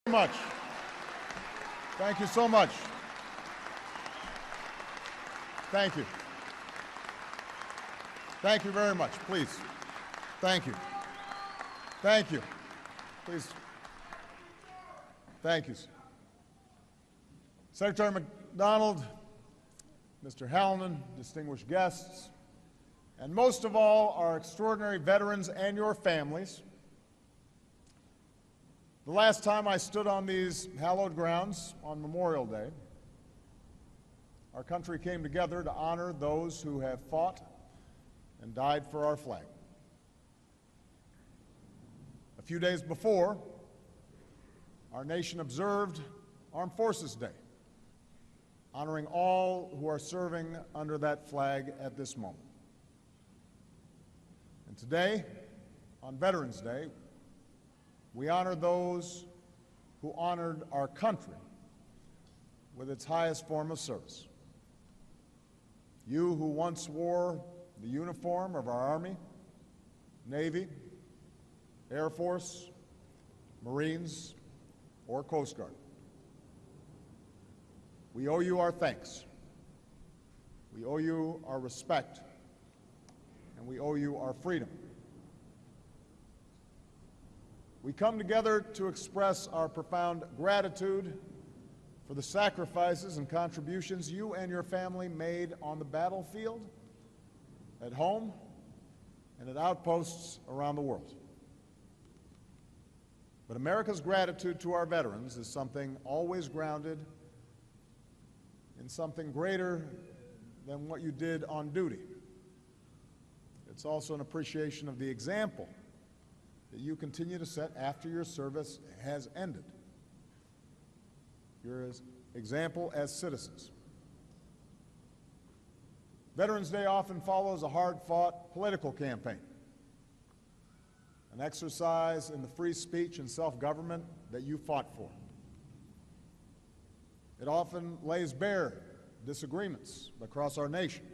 Much. Thank you so much. Thank you. Thank you very much. Please. Thank you. Thank you. Please. Thank you. Secretary McDonald, Mr. Hallinan, distinguished guests, and most of all, our extraordinary veterans and your families. The last time I stood on these hallowed grounds on Memorial Day, our country came together to honor those who have fought and died for our flag. A few days before, our nation observed Armed Forces Day, honoring all who are serving under that flag at this moment. And today, on Veterans Day, we honor those who honored our country with its highest form of service. You who once wore the uniform of our Army, Navy, Air Force, Marines, or Coast Guard. We owe you our thanks. We owe you our respect, and we owe you our freedom. We come together to express our profound gratitude for the sacrifices and contributions you and your family made on the battlefield, at home, and at outposts around the world. But America's gratitude to our veterans is something always grounded in something greater than what you did on duty. It's also an appreciation of the example that you continue to set after your service has ended. Your example as citizens. Veterans Day often follows a hard-fought political campaign, an exercise in the free speech and self-government that you fought for. It often lays bare disagreements across our nation.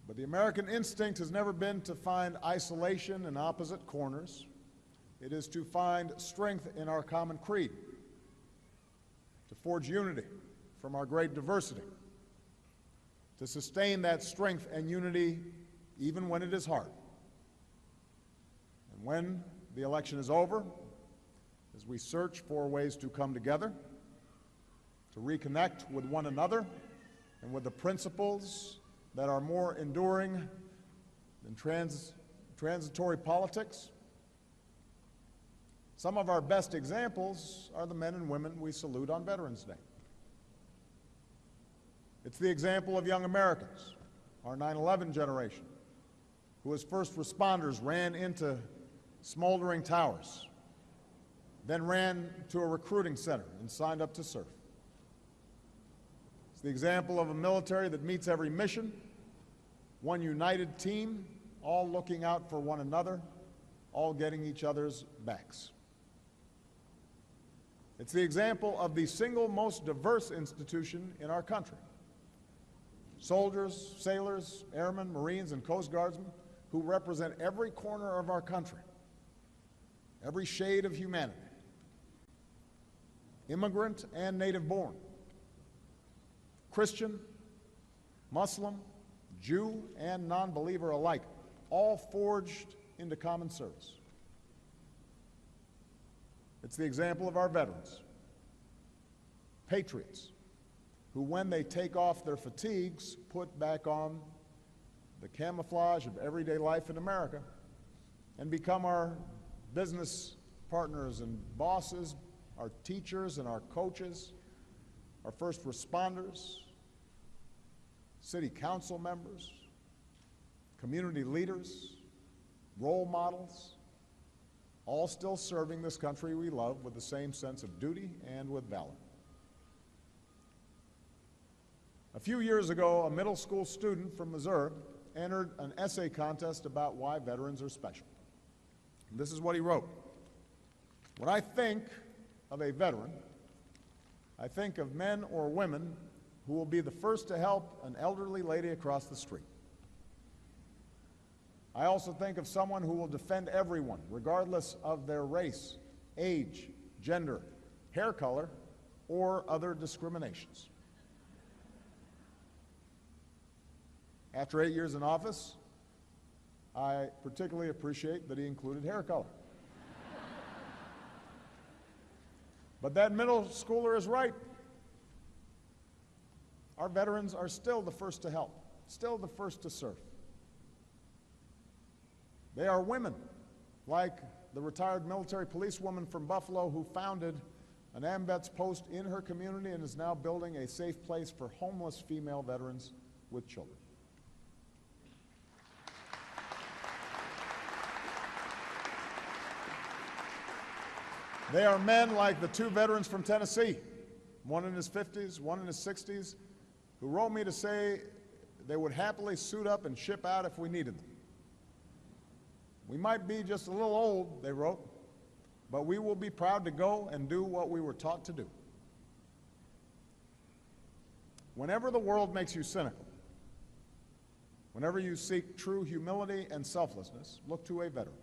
But the American instinct has never been to find isolation in opposite corners. It is to find strength in our common creed, to forge unity from our great diversity, to sustain that strength and unity even when it is hard. And when the election is over, as we search for ways to come together, to reconnect with one another and with the principles that are more enduring than transitory politics. Some of our best examples are the men and women we salute on Veterans Day. It's the example of young Americans, our 9/11 generation, who as first responders ran into smoldering towers, then ran to a recruiting center and signed up to serve. It's the example of a military that meets every mission, one united team, all looking out for one another, all getting each other's backs. It's the example of the single most diverse institution in our country. Soldiers, sailors, airmen, Marines, and Coast Guardsmen who represent every corner of our country, every shade of humanity, immigrant and native-born, Christian, Muslim, Jew, and non-believer alike, all forged into common service. It's the example of our veterans, patriots, who when they take off their fatigues, put back on the camouflage of everyday life in America and become our business partners and bosses, our teachers and our coaches, our first responders, city council members, community leaders, role models, all still serving this country we love with the same sense of duty and with valor. A few years ago, a middle school student from Missouri entered an essay contest about why veterans are special. And this is what he wrote. When I think of a veteran, I think of men or women who will be the first to help an elderly lady across the street. I also think of someone who will defend everyone, regardless of their race, age, gender, hair color, or other discriminations. After 8 years in office, I particularly appreciate that he included hair color. But that middle schooler is right. Our veterans are still the first to help, still the first to serve. They are women, like the retired military policewoman from Buffalo who founded an AMVETS post in her community and is now building a safe place for homeless female veterans with children. They are men like the two veterans from Tennessee, one in his 50s, one in his 60s, who wrote me to say they would happily suit up and ship out if we needed them. We might be just a little old, they wrote, but we will be proud to go and do what we were taught to do. Whenever the world makes you cynical, whenever you seek true humility and selflessness, look to a veteran.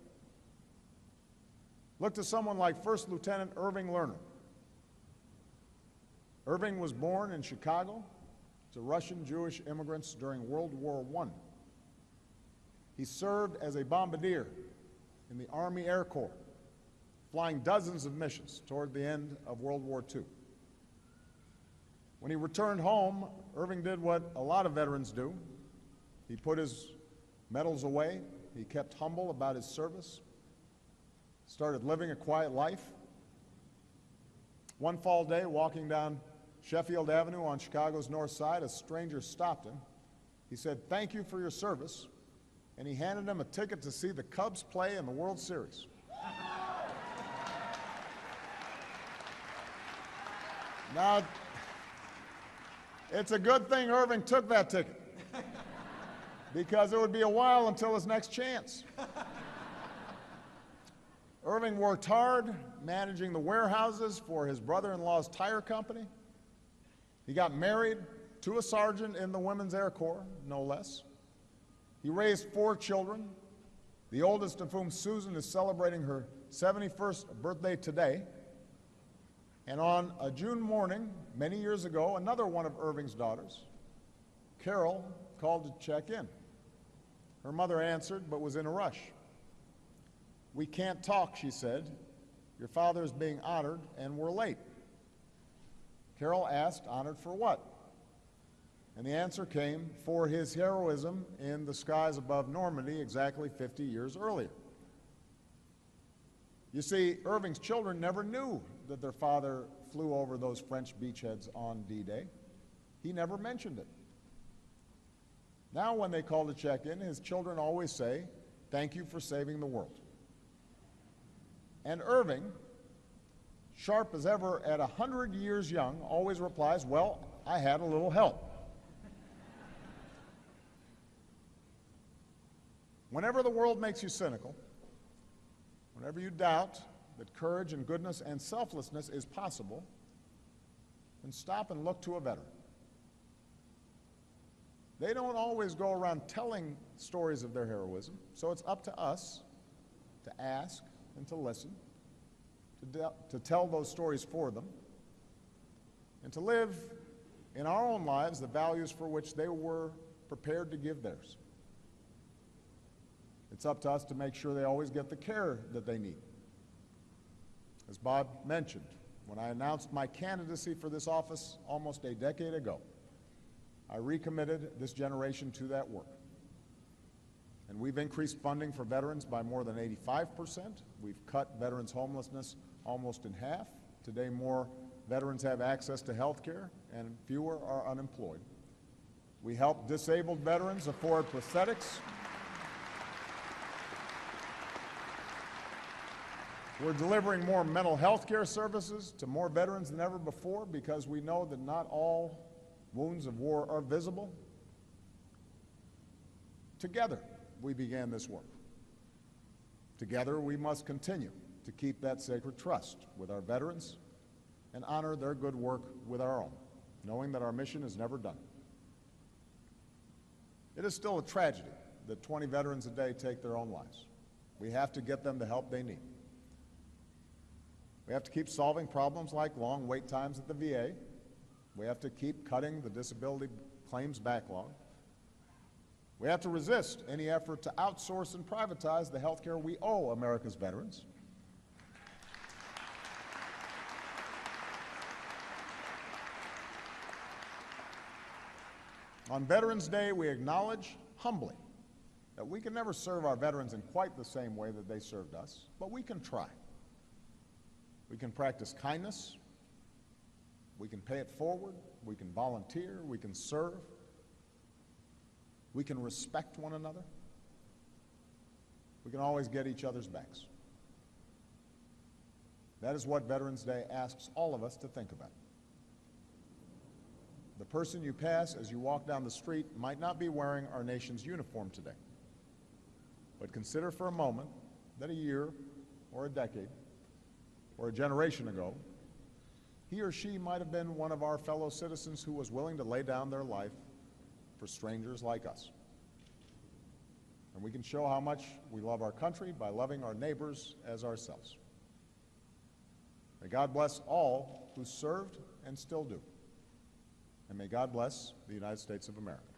Look to someone like First Lieutenant Irving Lerner. Irving was born in Chicago to Russian Jewish immigrants during World War I. He served as a bombardier in the Army Air Corps, flying dozens of missions toward the end of World War II. When he returned home, Irving did what a lot of veterans do. He put his medals away. He kept humble about his service, started living a quiet life. One fall day, walking down Sheffield Avenue on Chicago's north side, a stranger stopped him. He said, "Thank you for your service," and he handed him a ticket to see the Cubs play in the World Series. Now, it's a good thing Irving took that ticket, because it would be a while until his next chance. Irving worked hard managing the warehouses for his brother-in-law's tire company. He got married to a sergeant in the Women's Air Corps, no less. He raised 4 children, the oldest of whom, Susan, is celebrating her 71st birthday today. And on a June morning, many years ago, another one of Irving's daughters, Carol, called to check in. Her mother answered, but was in a rush. "We can't talk," she said. "Your father is being honored, and we're late." Carol asked, "Honored for what?" And the answer came, "For his heroism in the skies above Normandy exactly 50 years earlier." You see, Irving's children never knew that their father flew over those French beachheads on D-Day. He never mentioned it. Now when they call to check in, his children always say, "Thank you for saving the world." And Irving, sharp as ever at 100 years young, always replies, "Well, I had a little help." Whenever the world makes you cynical, whenever you doubt that courage and goodness and selflessness is possible, then stop and look to a veteran. They don't always go around telling stories of their heroism, so it's up to us to ask and to listen, to tell those stories for them, and to live in our own lives the values for which they were prepared to give theirs. It's up to us to make sure they always get the care that they need. As Bob mentioned, when I announced my candidacy for this office almost a decade ago, I recommitted this generation to that work. And we've increased funding for veterans by more than 85%. We've cut veterans' homelessness almost in half. Today, more veterans have access to health care, and fewer are unemployed. We help disabled veterans afford prosthetics. We're delivering more mental health care services to more veterans than ever before, because we know that not all wounds of war are visible. Together, we began this work. Together, we must continue to keep that sacred trust with our veterans and honor their good work with our own, knowing that our mission is never done. It is still a tragedy that 20 veterans a day take their own lives. We have to get them the help they need. We have to keep solving problems like long wait times at the VA. We have to keep cutting the disability claims backlog. We have to resist any effort to outsource and privatize the health care we owe America's veterans. On Veterans Day, we acknowledge humbly that we can never serve our veterans in quite the same way that they served us, but we can try. We can practice kindness, we can pay it forward, we can volunteer, we can serve, we can respect one another, we can always get each other's backs. That is what Veterans Day asks all of us to think about. The person you pass as you walk down the street might not be wearing our nation's uniform today, but consider for a moment that a year or a decade or a generation ago, he or she might have been one of our fellow citizens who was willing to lay down their life for strangers like us. And we can show how much we love our country by loving our neighbors as ourselves. May God bless all who served and still do. And may God bless the United States of America.